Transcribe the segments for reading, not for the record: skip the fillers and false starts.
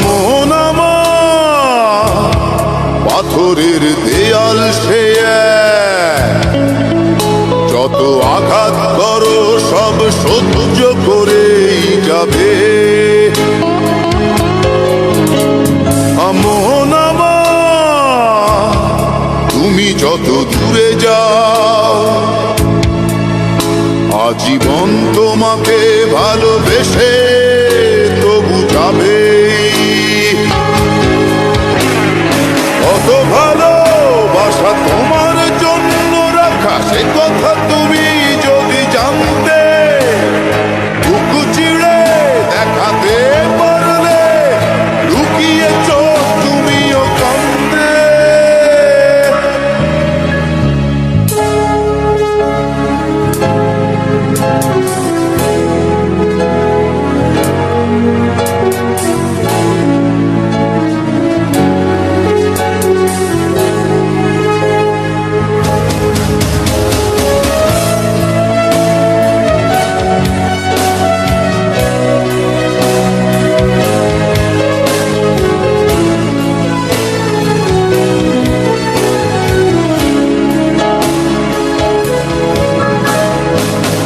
মন আমার পাথরের দেয়াল সে যত আঘাত করো সব সহ্য করেই যাবে। মন আমার তুমি যত দূরে যাও আজীবন তোমাকে ভালোবেসে তবু যাবে। কত ভালোবাসা তোমার জন্য রাখা সে কথা তুমি যদি জানতে, বুক চিড়ে দেখাতে পারলে লুকিয়েছ তুমিও কাঁদতে।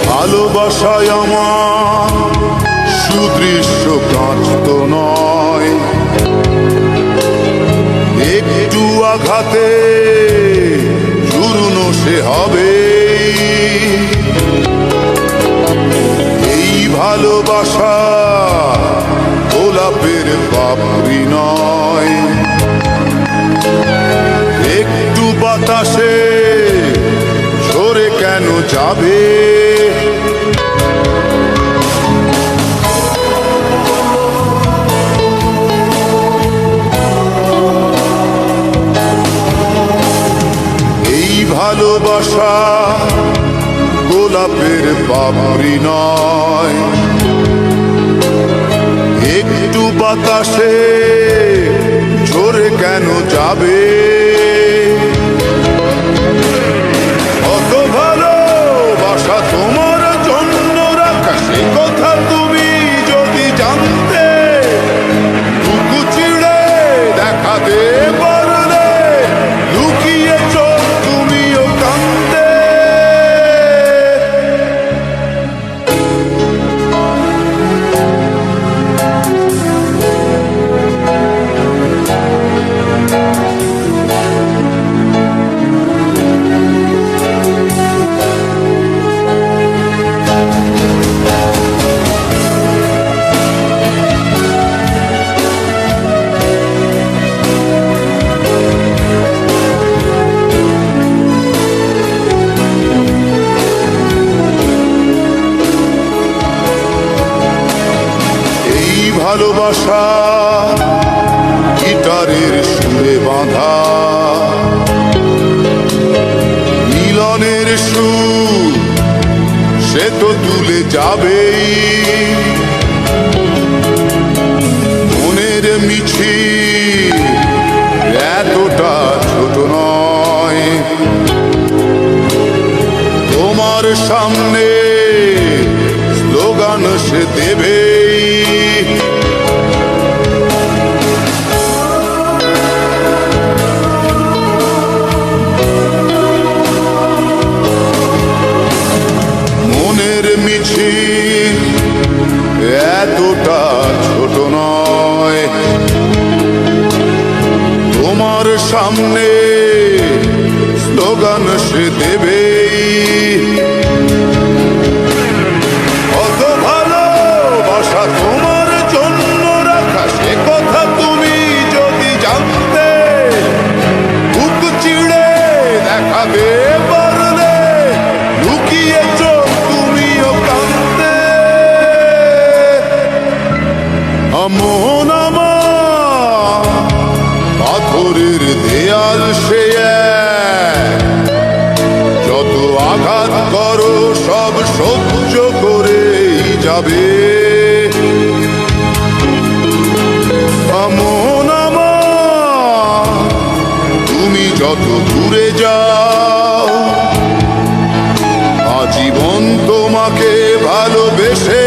ভালোবাসায় আমার সুদৃশ্য কাঁচ তো নয়, একটু আঘাতে চূর্ণ সে হবে। এই ভালোবাসা গোলাপের পাপড়ি নয়, একটু বাতাসে ঝরে কেন যাবে। ভালোবাসা গোলাপের পাপড়ি নয়, একটু বাতাসে ঝরে কেন যাবে। কত ভালোবাসা তোমার জন্য রাখা সে কথা তুমি যদি জানতে, বুক চিড়ে দেখাতে পারলে লুকিয়েছ তুমিও কাঁদতে। ভালোবাসা গিটারের সুরে বাঁধা, মিলনের সুর সে তো তুলে যাবেই। মনের মিছিল এতটা ছোট নয়, তোমার সামনে স্লোগান সে দেবে। মনের মিছিল এতটা ছোট নয়, তোমার সামনে স্লোগান সে দেবে। কত ভালোবাসা তোমার জন্য রাখা সে কথা তুমি যদি জানতে, বুক চিড়ে দেখাবে পারলে লুকিয়েছ তুমিও কাঁদতে। মন আমার পাথরের দেয়াল সে সহ্য করেই যাবে। মন আমার, তুমি যত দূরে যাও, আজীবন তোমাকে ভালোবেসে